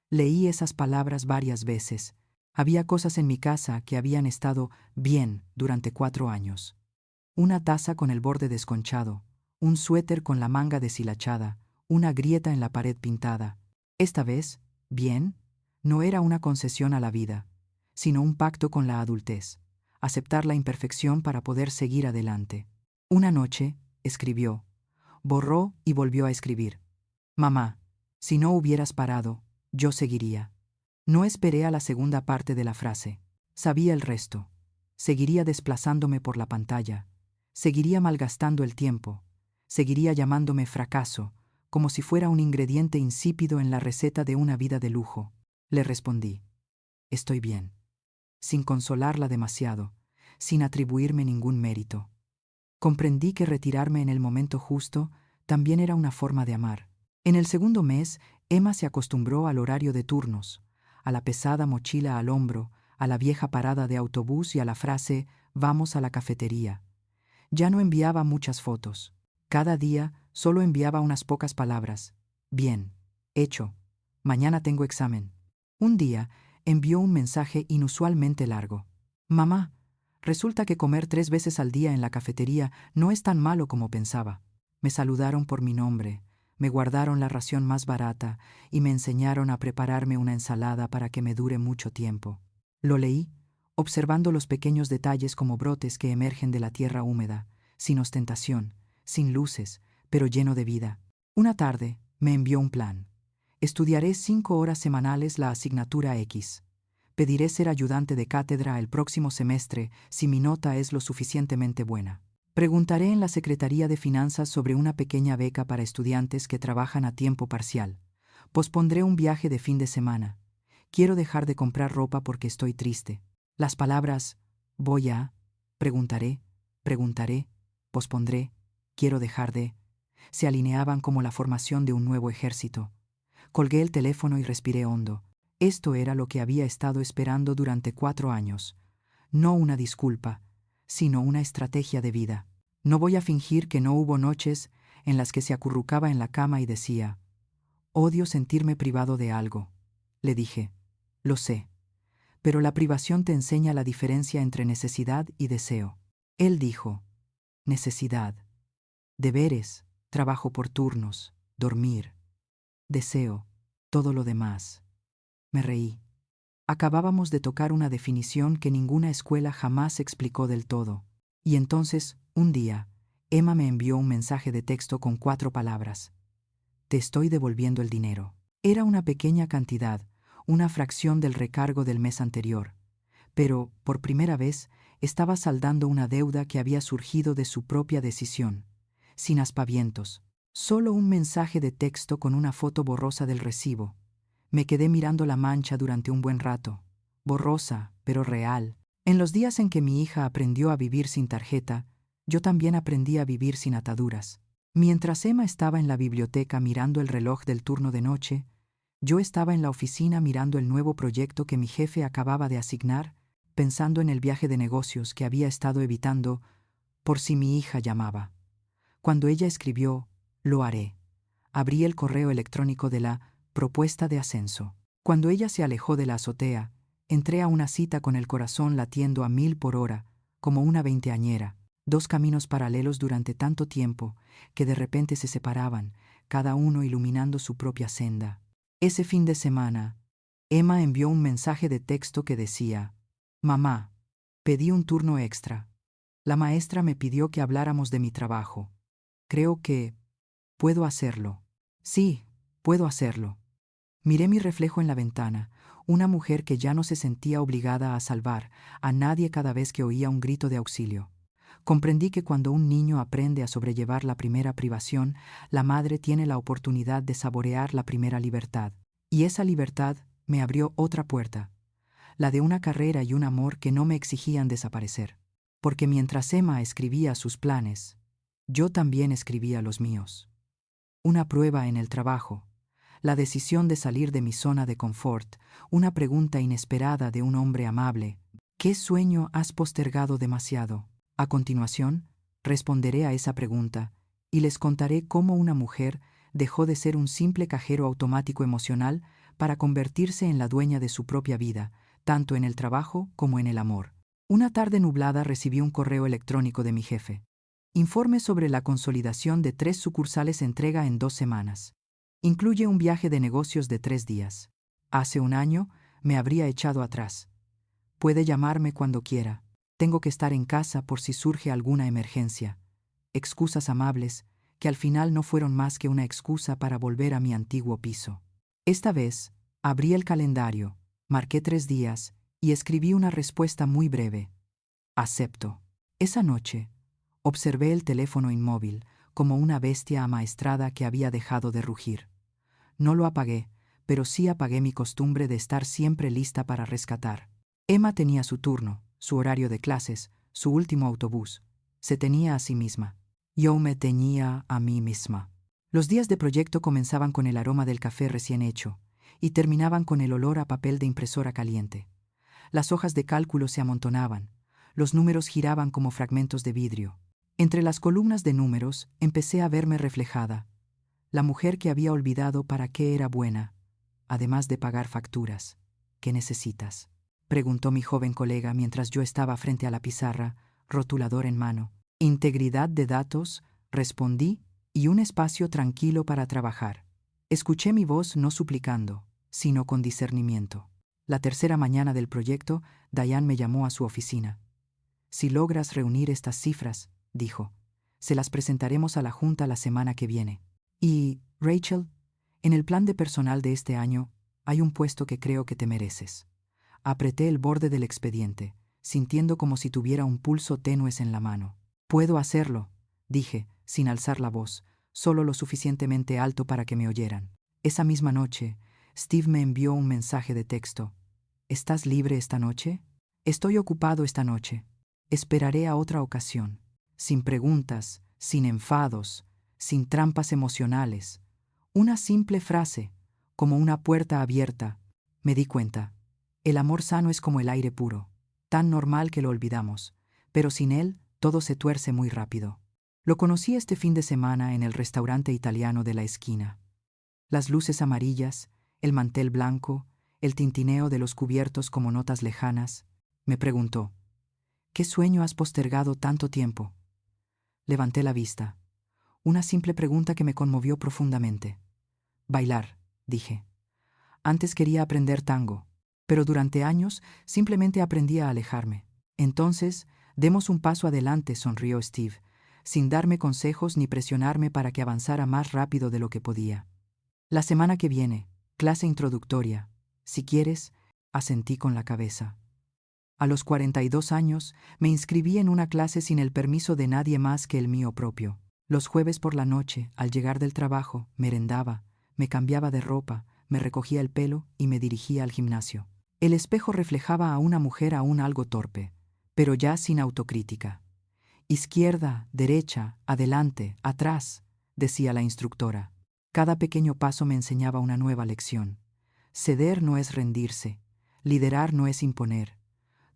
Leí esas palabras varias veces. Había cosas en mi casa que habían estado bien durante 4 años. Una taza con el borde desconchado, un suéter con la manga deshilachada, una grieta en la pared pintada. Esta vez, bien, no era una concesión a la vida, sino un pacto con la adultez, aceptar la imperfección para poder seguir adelante. Una noche, escribió, borró y volvió a escribir. Mamá, si no hubieras parado, yo seguiría. No esperé a la segunda parte de la frase. Sabía el resto. Seguiría desplazándome por la pantalla. Seguiría malgastando el tiempo. Seguiría llamándome fracaso, como si fuera un ingrediente insípido en la receta de una vida de lujo. Le respondí. Estoy bien. Sin consolarla demasiado, sin atribuirme ningún mérito. Comprendí que retirarme en el momento justo también era una forma de amar. En el segundo mes, Emma se acostumbró al horario de turnos, a la pesada mochila al hombro, a la vieja parada de autobús y a la frase «Vamos a la cafetería». Ya no enviaba muchas fotos. Cada día solo enviaba unas pocas palabras. Bien, hecho. Mañana tengo examen. Un día envió un mensaje inusualmente largo. Mamá, resulta que comer 3 veces al día en la cafetería no es tan malo como pensaba. Me saludaron por mi nombre, me guardaron la ración más barata y me enseñaron a prepararme una ensalada para que me dure mucho tiempo. Lo leí, observando los pequeños detalles como brotes que emergen de la tierra húmeda, sin ostentación, sin luces, pero lleno de vida. Una tarde me envió un plan. Estudiaré 5 horas semanales la asignatura X. Pediré ser ayudante de cátedra el próximo semestre si mi nota es lo suficientemente buena. Preguntaré en la Secretaría de Finanzas sobre una pequeña beca para estudiantes que trabajan a tiempo parcial. Pospondré un viaje de fin de semana. Quiero dejar de comprar ropa porque estoy triste. Las palabras voy a, preguntaré, pospondré, quiero dejar de, se alineaban como la formación de un nuevo ejército. Colgué el teléfono y respiré hondo. Esto era lo que había estado esperando durante 4 años. No una disculpa, sino una estrategia de vida. No voy a fingir que no hubo noches en las que se acurrucaba en la cama y decía, odio sentirme privado de algo. Le dije, lo sé, pero la privación te enseña la diferencia entre necesidad y deseo. Él dijo, necesidad, deberes, trabajo por turnos, dormir, deseo, todo lo demás. Me reí. Acabábamos de tocar una definición que ninguna escuela jamás explicó del todo. Y entonces, un día, Emma me envió un mensaje de texto con 4 palabras. Te estoy devolviendo el dinero. Era una pequeña cantidad, una fracción del recargo del mes anterior, pero, por primera vez, estaba saldando una deuda que había surgido de su propia decisión, sin aspavientos. Solo un mensaje de texto con una foto borrosa del recibo. Me quedé mirando la mancha durante un buen rato. Borrosa, pero real. En los días en que mi hija aprendió a vivir sin tarjeta, yo también aprendí a vivir sin ataduras. Mientras Emma estaba en la biblioteca mirando el reloj del turno de noche, yo estaba en la oficina mirando el nuevo proyecto que mi jefe acababa de asignar pensando en el viaje de negocios que había estado evitando por si mi hija llamaba. Cuando ella escribió, lo haré. Abrí el correo electrónico de la propuesta de ascenso. Cuando ella se alejó de la azotea, entré a una cita con el corazón latiendo a 1000 por hora, como una veinteañera, 2 caminos paralelos durante tanto tiempo que de repente se separaban, cada uno iluminando su propia senda. Ese fin de semana, Emma envió un mensaje de texto que decía: «Mamá, pedí un turno extra. La maestra me pidió que habláramos de mi trabajo. Creo que puedo hacerlo». Sí, puedo hacerlo. Miré mi reflejo en la ventana, una mujer que ya no se sentía obligada a salvar a nadie cada vez que oía un grito de auxilio. Comprendí que cuando un niño aprende a sobrellevar la primera privación, la madre tiene la oportunidad de saborear la primera libertad. Y esa libertad me abrió otra puerta, la de una carrera y un amor que no me exigían desaparecer. Porque mientras Emma escribía sus planes, yo también escribía los míos. Una prueba en el trabajo, la decisión de salir de mi zona de confort, una pregunta inesperada de un hombre amable: ¿qué sueño has postergado demasiado? A continuación, responderé a esa pregunta y les contaré cómo una mujer dejó de ser un simple cajero automático emocional para convertirse en la dueña de su propia vida, tanto en el trabajo como en el amor. Una tarde nublada recibí un correo electrónico de mi jefe. Informe sobre la consolidación de 3 sucursales entrega en 2 semanas. Incluye un viaje de negocios de 3 días. Hace un año me habría echado atrás. Puede llamarme cuando quiera. Tengo que estar en casa por si surge alguna emergencia. Excusas amables, que al final no fueron más que una excusa para volver a mi antiguo piso. Esta vez, abrí el calendario, marqué 3 días y escribí una respuesta muy breve: acepto. Esa noche, observé el teléfono inmóvil como una bestia amaestrada que había dejado de rugir. No lo apagué, pero sí apagué mi costumbre de estar siempre lista para rescatar. Emma tenía su turno, su horario de clases, su último autobús. Se tenía a sí misma. Yo me tenía a mí misma. Los días de proyecto comenzaban con el aroma del café recién hecho y terminaban con el olor a papel de impresora caliente. Las hojas de cálculo se amontonaban, los números giraban como fragmentos de vidrio. Entre las columnas de números empecé a verme reflejada, la mujer que había olvidado para qué era buena, además de pagar facturas. ¿Qué necesitas?, preguntó mi joven colega mientras yo estaba frente a la pizarra, rotulador en mano. Integridad de datos, respondí, y un espacio tranquilo para trabajar. Escuché mi voz no suplicando, sino con discernimiento. La tercera mañana del proyecto, Diane me llamó a su oficina. Si logras reunir estas cifras, dijo, se las presentaremos a la junta la semana que viene. Y, Rachel, en el plan de personal de este año hay un puesto que creo que te mereces. Apreté el borde del expediente, sintiendo como si tuviera un pulso tenue en la mano. Puedo hacerlo, dije, sin alzar la voz, solo lo suficientemente alto para que me oyeran. Esa misma noche, Steve me envió un mensaje de texto. ¿Estás libre esta noche? Estoy ocupado esta noche. Esperaré a otra ocasión. Sin preguntas, sin enfados, sin trampas emocionales. Una simple frase, como una puerta abierta. Me di cuenta. El amor sano es como el aire puro, tan normal que lo olvidamos, pero sin él todo se tuerce muy rápido. Lo conocí este fin de semana en el restaurante italiano de la esquina. Las luces amarillas, el mantel blanco, el tintineo de los cubiertos como notas lejanas. Me preguntó: ¿qué sueño has postergado tanto tiempo? Levanté la vista. Una simple pregunta que me conmovió profundamente. Bailar, dije. Antes quería aprender tango, pero durante años simplemente aprendí a alejarme. Entonces, demos un paso adelante, sonrió Steve, sin darme consejos ni presionarme para que avanzara más rápido de lo que podía. La semana que viene, clase introductoria. Si quieres, asentí con la cabeza. A los 42 años, me inscribí en una clase sin el permiso de nadie más que el mío propio. Los jueves por la noche, al llegar del trabajo, merendaba, me cambiaba de ropa, me recogía el pelo y me dirigía al gimnasio. El espejo reflejaba a una mujer aún algo torpe, pero ya sin autocrítica. Izquierda, derecha, adelante, atrás, decía la instructora. Cada pequeño paso me enseñaba una nueva lección. Ceder no es rendirse, liderar no es imponer.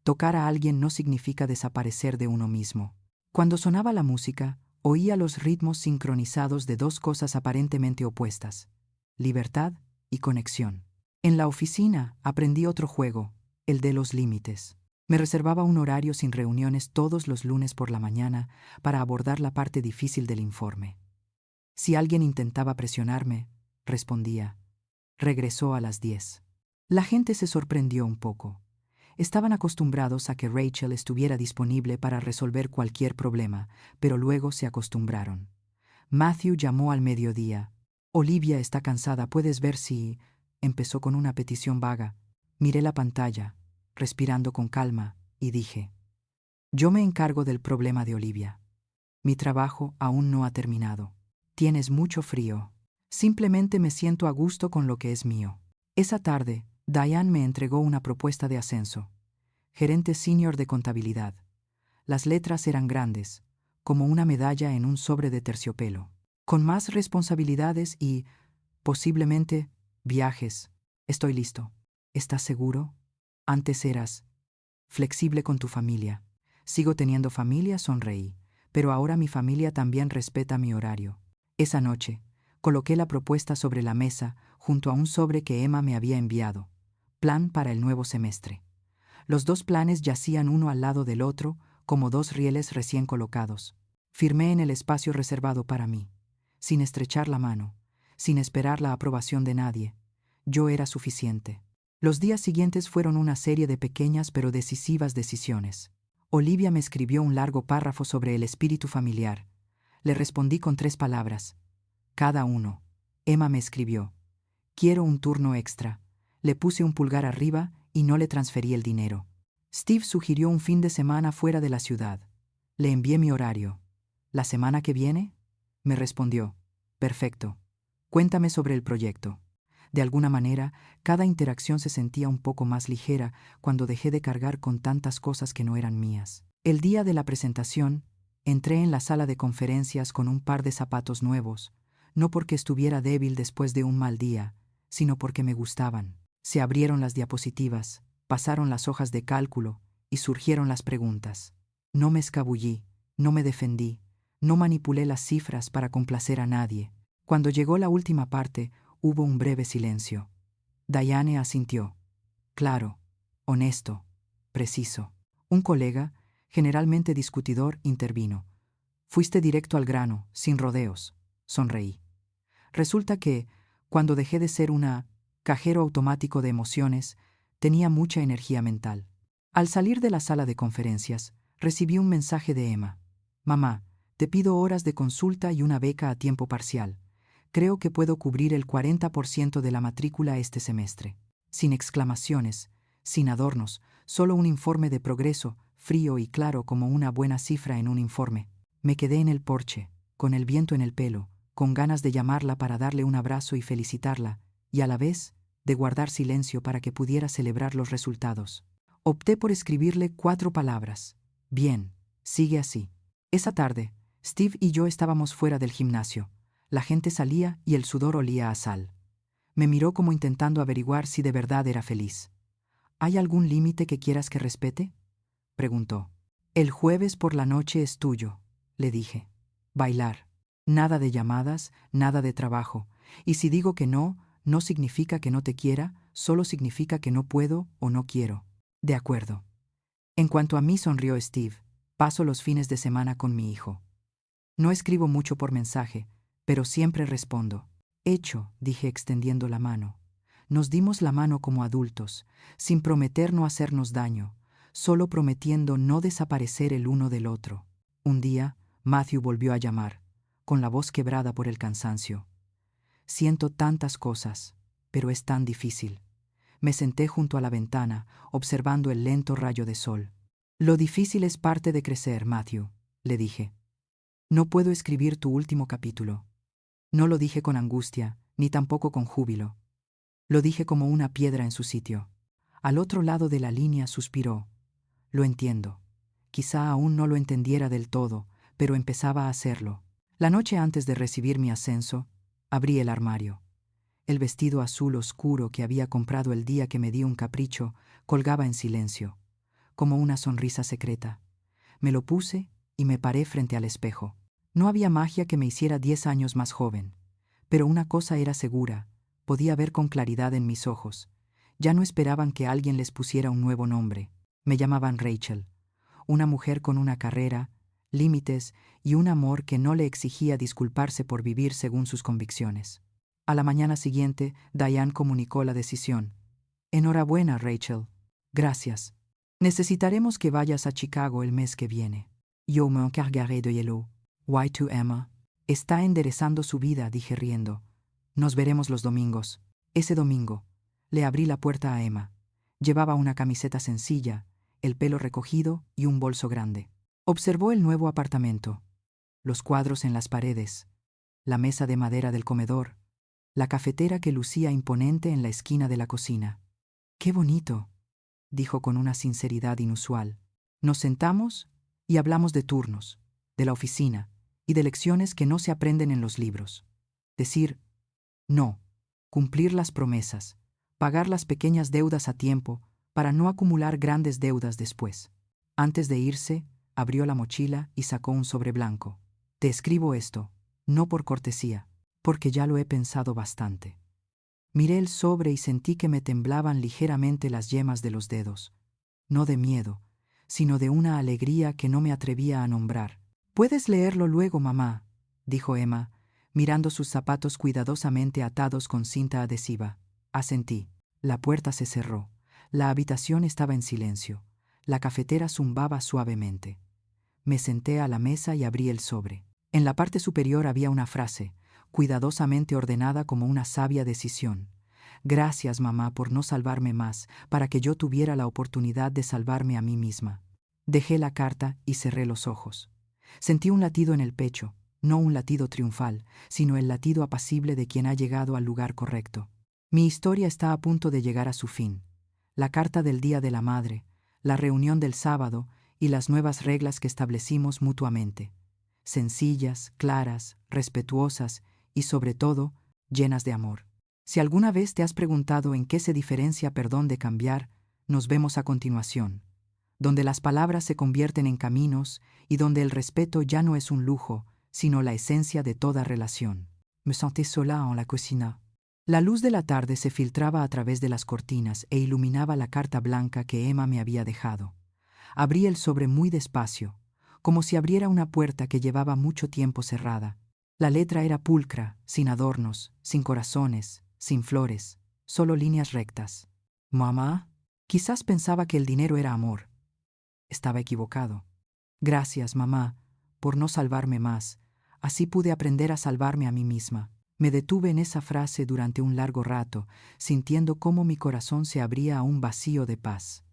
Tocar a alguien no significa desaparecer de uno mismo. Cuando sonaba la música, oía los ritmos sincronizados de dos cosas aparentemente opuestas: libertad y conexión. En la oficina aprendí otro juego, el de los límites. Me reservaba un horario sin reuniones todos los lunes por la mañana para abordar la parte difícil del informe. Si alguien intentaba presionarme, respondía. Regresó a las 10. La gente se sorprendió un poco. Estaban acostumbrados a que Rachel estuviera disponible para resolver cualquier problema, pero luego se acostumbraron. Matthew llamó al mediodía. Olivia está cansada, ¿puedes ver si...? Empezó con una petición vaga. Miré la pantalla, respirando con calma, y dije: yo me encargo del problema de Olivia. Mi trabajo aún no ha terminado. Tienes mucho frío. Simplemente me siento a gusto con lo que es mío. Esa tarde, Diane me entregó una propuesta de ascenso. Gerente senior de contabilidad. Las letras eran grandes, como una medalla en un sobre de terciopelo. Con más responsabilidades y, posiblemente, viajes. Estoy listo. ¿Estás seguro? Antes eras flexible con tu familia. Sigo teniendo familia, sonreí, pero ahora mi familia también respeta mi horario. Esa noche, coloqué la propuesta sobre la mesa junto a un sobre que Emma me había enviado. Plan para el nuevo semestre. Los dos planes yacían uno al lado del otro, como dos rieles recién colocados. Firmé en el espacio reservado para mí, sin estrechar la mano, sin esperar la aprobación de nadie. Yo era suficiente. Los días siguientes fueron una serie de pequeñas pero decisivas decisiones. Olivia me escribió un largo párrafo sobre el espíritu familiar. Le respondí con 3 palabras. Cada uno. Emma me escribió: quiero un turno extra. Le puse un pulgar arriba y no le transferí el dinero. Steve sugirió un fin de semana fuera de la ciudad. Le envié mi horario. ¿La semana que viene? Me respondió: perfecto. Cuéntame sobre el proyecto. De alguna manera, cada interacción se sentía un poco más ligera cuando dejé de cargar con tantas cosas que no eran mías. El día de la presentación, entré en la sala de conferencias con un par de zapatos nuevos, no porque estuviera débil después de un mal día, sino porque me gustaban. Se abrieron las diapositivas, pasaron las hojas de cálculo y surgieron las preguntas. No me escabullí, no me defendí, no manipulé las cifras para complacer a nadie. Cuando llegó la última parte, hubo un breve silencio. Diane asintió. Claro, honesto, preciso. Un colega, generalmente discutidor, intervino. Fuiste directo al grano, sin rodeos. Sonreí. Resulta que, cuando dejé de ser una cajero automático de emociones, tenía mucha energía mental. Al salir de la sala de conferencias, recibí un mensaje de Emma. Mamá, te pido horas de consulta y una beca a tiempo parcial. Creo que puedo cubrir el 40% de la matrícula este semestre. Sin exclamaciones, sin adornos, solo un informe de progreso, frío y claro como una buena cifra en un informe. Me quedé en el porche, con el viento en el pelo, con ganas de llamarla para darle un abrazo y felicitarla, y a la vez, de guardar silencio para que pudiera celebrar los resultados. Opté por escribirle 4 palabras. Bien, sigue así. Esa tarde, Steve y yo estábamos fuera del gimnasio. La gente salía y el sudor olía a sal. Me miró como intentando averiguar si de verdad era feliz. ¿Hay algún límite que quieras que respete?, preguntó. El jueves por la noche es tuyo, le dije. Bailar. Nada de llamadas, nada de trabajo. Y si digo que no, no significa que no te quiera, solo significa que no puedo o no quiero. De acuerdo. En cuanto a mí, sonrió Steve, paso los fines de semana con mi hijo. No escribo mucho por mensaje, pero siempre respondo. Hecho, dije extendiendo la mano. Nos dimos la mano como adultos, sin prometer no hacernos daño, solo prometiendo no desaparecer el uno del otro. Un día, Matthew volvió a llamar, con la voz quebrada por el cansancio. Siento tantas cosas, pero es tan difícil. Me senté junto a la ventana, observando el lento rayo de sol. Lo difícil es parte de crecer, Matthew, le dije. No puedo escribir tu último capítulo. No lo dije con angustia, ni tampoco con júbilo. Lo dije como una piedra en su sitio. Al otro lado de la línea suspiró. Lo entiendo. Quizá aún no lo entendiera del todo, pero empezaba a hacerlo. La noche antes de recibir mi ascenso, abrí el armario. El vestido azul oscuro que había comprado el día que me di un capricho colgaba en silencio. como una sonrisa secreta. Me lo puse y me paré frente al espejo. No había magia que me hiciera 10 años más joven, pero una cosa era segura, podía ver con claridad en mis ojos. Ya no esperaban que alguien les pusiera un nuevo nombre. Me llamaban Rachel, una mujer con una carrera, límites y un amor que no le exigía disculparse por vivir según sus convicciones. A la mañana siguiente, Diane comunicó la decisión. Enhorabuena, Rachel. Gracias. Necesitaremos que vayas a Chicago el mes que viene. Yo me encargaré de ello. Y2 Emma. Está enderezando su vida, dije riendo. Nos veremos los domingos. Ese domingo, le abrí la puerta a Emma. Llevaba una camiseta sencilla, el pelo recogido y un bolso grande. Observó el nuevo apartamento, los cuadros en las paredes, la mesa de madera del comedor, la cafetera que lucía imponente en la esquina de la cocina. «¡Qué bonito!», dijo con una sinceridad inusual. Nos sentamos y hablamos de turnos, de la oficina y de lecciones que no se aprenden en los libros. Decir no, cumplir las promesas, pagar las pequeñas deudas a tiempo para no acumular grandes deudas después. Antes de irse, abrió la mochila y sacó un sobre blanco. Te escribo esto, no por cortesía, porque ya lo he pensado bastante. Miré el sobre y sentí que me temblaban ligeramente las yemas de los dedos. No de miedo, sino de una alegría que no me atrevía a nombrar. «Puedes leerlo luego, mamá», dijo Emma, mirando sus zapatos cuidadosamente atados con cinta adhesiva. Asentí. La puerta se cerró. La habitación estaba en silencio. La cafetera zumbaba suavemente. Me senté a la mesa y abrí el sobre. En la parte superior había una frase, cuidadosamente ordenada como una sabia decisión. «Gracias, mamá, por no salvarme más, para que yo tuviera la oportunidad de salvarme a mí misma». Dejé la carta y cerré los ojos. Sentí un latido en el pecho, no un latido triunfal, sino el latido apacible de quien ha llegado al lugar correcto. Mi historia está a punto de llegar a su fin. La carta del Día de la Madre, la reunión del sábado y las nuevas reglas que establecimos mutuamente. Sencillas, claras, respetuosas y, sobre todo, llenas de amor. Si alguna vez te has preguntado en qué se diferencia perdón de cambiar, nos vemos a continuación, donde las palabras se convierten en caminos y donde el respeto ya no es un lujo, sino la esencia de toda relación. Me senté sola en la cocina. La luz de la tarde se filtraba a través de las cortinas e iluminaba la carta blanca que Emma me había dejado. Abrí el sobre muy despacio, como si abriera una puerta que llevaba mucho tiempo cerrada. La letra era pulcra, sin adornos, sin corazones, sin flores, solo líneas rectas. «Mamá», quizás pensaba que el dinero era amor. Estaba equivocado. «Gracias, mamá, por no salvarme más. Así pude aprender a salvarme a mí misma». Me detuve en esa frase durante un largo rato, sintiendo cómo mi corazón se abría a un vacío de paz.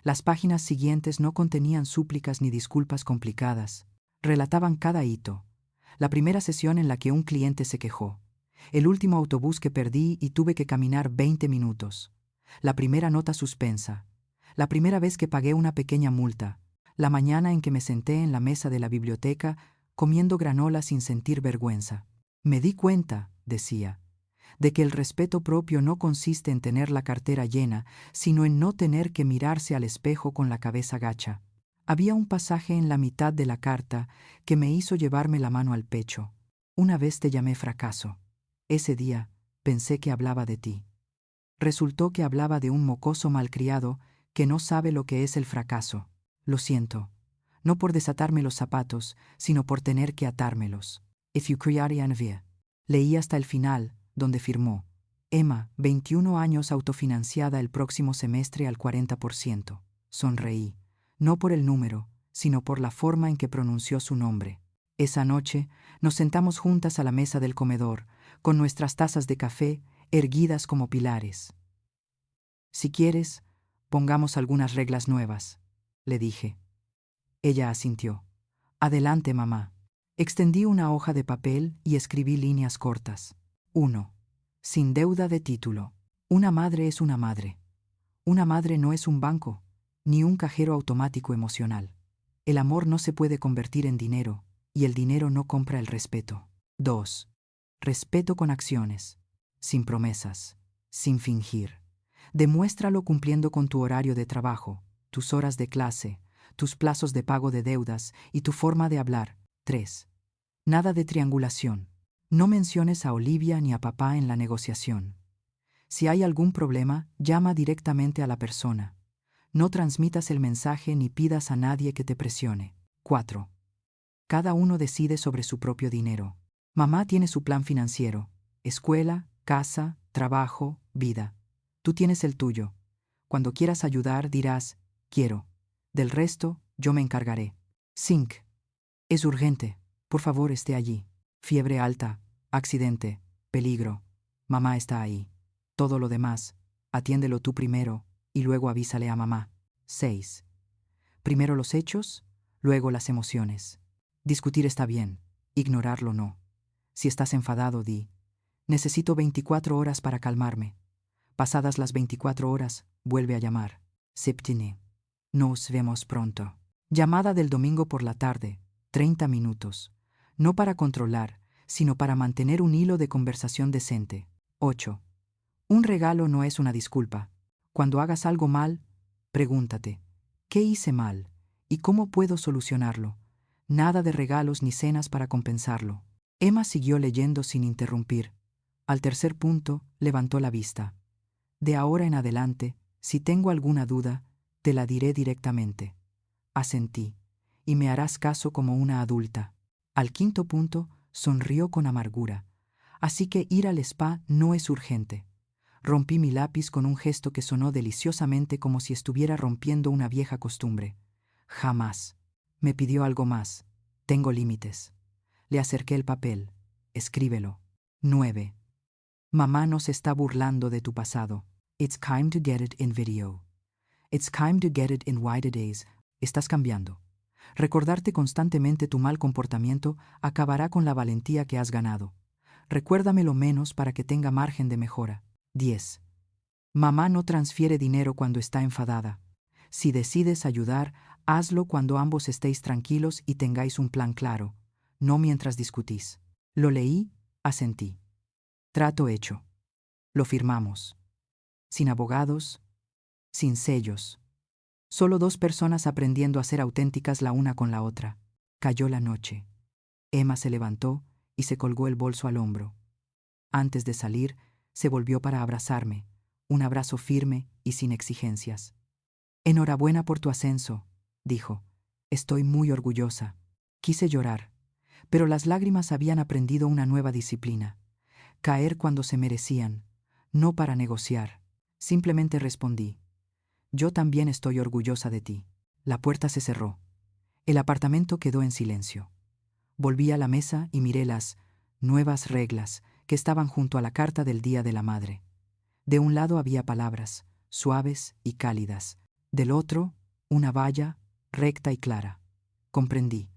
Las páginas siguientes no contenían súplicas ni disculpas complicadas. Relataban cada hito. La primera sesión en la que un cliente se quejó. El último autobús que perdí y tuve que caminar 20 minutos. La primera nota suspensa. La primera vez que pagué una pequeña multa. La mañana en que me senté en la mesa de la biblioteca comiendo granola sin sentir vergüenza. Me di cuenta, decía, de que el respeto propio no consiste en tener la cartera llena, sino en no tener que mirarse al espejo con la cabeza gacha. Había un pasaje en la mitad de la carta que me hizo llevarme la mano al pecho. Una vez te llamé fracaso. Ese día pensé que hablaba de ti. Resultó que hablaba de un mocoso malcriado que no sabe lo que es el fracaso. Lo siento, no por desatarme los zapatos, sino por tener que atármelos. If you create an vie. Leí hasta el final, donde firmó: Emma, 21 años autofinanciada el próximo semestre al 40%. Sonreí, no por el número, sino por la forma en que pronunció su nombre. Esa noche nos sentamos juntas a la mesa del comedor, con nuestras tazas de café erguidas como pilares. Si quieres, pongamos algunas reglas nuevas, le dije. Ella asintió. Adelante, mamá. Extendí una hoja de papel y escribí líneas cortas. 1. Sin deuda de título. Una madre es una madre. Una madre no es un banco, ni un cajero automático emocional. El amor no se puede convertir en dinero, y el dinero no compra el respeto. 2. Respeto con acciones, sin promesas, sin fingir. Demuéstralo cumpliendo con tu horario de trabajo, tus horas de clase, tus plazos de pago de deudas y tu forma de hablar. 3. Nada de triangulación. No menciones a Olivia ni a papá en la negociación. Si hay algún problema, llama directamente a la persona. No transmitas el mensaje ni pidas a nadie que te presione. 4. Cada uno decide sobre su propio dinero. Mamá tiene su plan financiero: escuela, casa, trabajo, vida. Tú tienes el tuyo. Cuando quieras ayudar, dirás, quiero. Del resto, yo me encargaré. 5. Es urgente. Por favor, esté allí. Fiebre alta, accidente, peligro. Mamá está ahí. Todo lo demás, atiéndelo tú primero y luego avísale a mamá. 6. Primero los hechos, luego las emociones. Discutir está bien, ignorarlo no. Si estás enfadado, di: necesito 24 horas para calmarme. Pasadas las 24 horas, vuelve a llamar. 7. Nos vemos pronto. Llamada del domingo por la tarde, 30 minutos. No para controlar, sino para mantener un hilo de conversación decente. 8. Un regalo no es una disculpa. Cuando hagas algo mal, pregúntate: ¿qué hice mal? ¿Y cómo puedo solucionarlo? Nada de regalos ni cenas para compensarlo. Emma siguió leyendo sin interrumpir. Al tercer punto, levantó la vista. De ahora en adelante, si tengo alguna duda, te la diré directamente. Asentí, y me harás caso como una adulta. Al quinto punto, sonrió con amargura. Así que ir al spa no es urgente. Rompí mi lápiz con un gesto que sonó deliciosamente como si estuviera rompiendo una vieja costumbre. Jamás. Me pidió algo más. Tengo límites. Le acerqué el papel. Escríbelo. 9. Mamá no se está burlando de tu pasado. It's time to get it in video. It's time to get it in Wide Days. Estás cambiando. Recordarte constantemente tu mal comportamiento acabará con la valentía que has ganado. Recuérdamelo menos para que tenga margen de mejora. 10. Mamá no transfiere dinero cuando está enfadada. Si decides ayudar, hazlo cuando ambos estéis tranquilos y tengáis un plan claro, no mientras discutís. Lo leí, asentí. Trato hecho. Lo firmamos. Sin abogados, sin sellos. Solo dos personas aprendiendo a ser auténticas la una con la otra. Cayó la noche. Emma se levantó y se colgó el bolso al hombro. Antes de salir, se volvió para abrazarme, un abrazo firme y sin exigencias. Enhorabuena por tu ascenso, dijo. Estoy muy orgullosa. Quise llorar, pero las lágrimas habían aprendido una nueva disciplina: caer cuando se merecían, no para negociar. Simplemente respondí: yo también estoy orgullosa de ti. La puerta se cerró. El apartamento quedó en silencio. Volví a la mesa y miré las nuevas reglas que estaban junto a la carta del Día de la Madre. De un lado había palabras, suaves y cálidas. Del otro, una valla, recta y clara. Comprendí.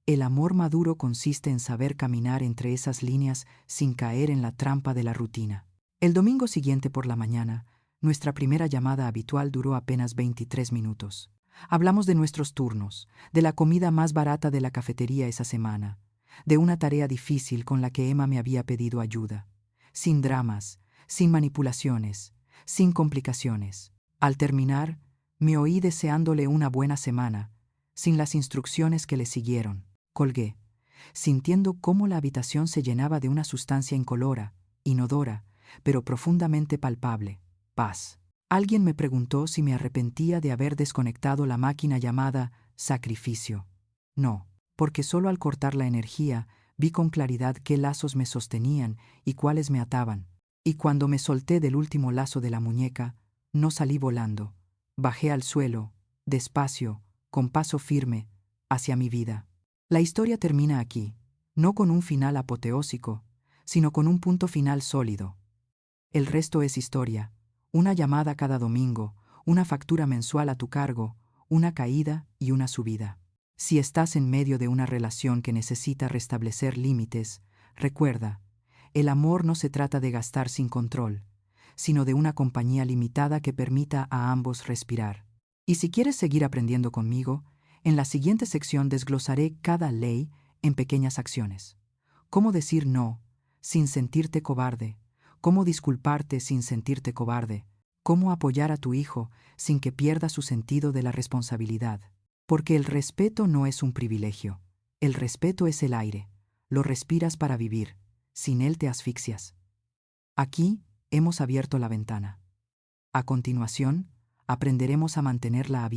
El amor maduro consiste en saber caminar entre esas líneas sin caer en la trampa de la rutina. El domingo siguiente por la mañana, nuestra primera llamada habitual duró apenas 23 minutos. Hablamos de nuestros turnos, de la comida más barata de la cafetería esa semana, de una tarea difícil con la que Emma me había pedido ayuda. Sin dramas, sin manipulaciones, sin complicaciones. Al terminar, me oí deseándole una buena semana, sin las instrucciones que le siguieron. Colgué, sintiendo cómo la habitación se llenaba de una sustancia incolora, inodora, pero profundamente palpable: paz. Alguien me preguntó si me arrepentía de haber desconectado la máquina llamada sacrificio. No, porque solo al cortar la energía vi con claridad qué lazos me sostenían y cuáles me ataban. Y cuando me solté del último lazo de la muñeca, no salí volando. Bajé al suelo, despacio, con paso firme, hacia mi vida. La historia termina aquí, no con un final apoteósico, sino con un punto final sólido. El resto es historia: una llamada cada domingo, una factura mensual a tu cargo, una caída y una subida. Si estás en medio de una relación que necesita restablecer límites, recuerda, el amor no se trata de gastar sin control, sino de una compañía limitada que permita a ambos respirar. Y si quieres seguir aprendiendo conmigo, en la siguiente sección desglosaré cada ley en pequeñas acciones. Cómo decir no sin sentirte cobarde, cómo disculparte sin sentirte cobarde, Cómo apoyar a tu hijo sin que pierda su sentido de la responsabilidad. Porque el respeto no es un privilegio. El respeto es el aire. Lo respiras para vivir. Sin él te asfixias. Aquí hemos abierto la ventana. A continuación, aprenderemos a mantenerla abierta.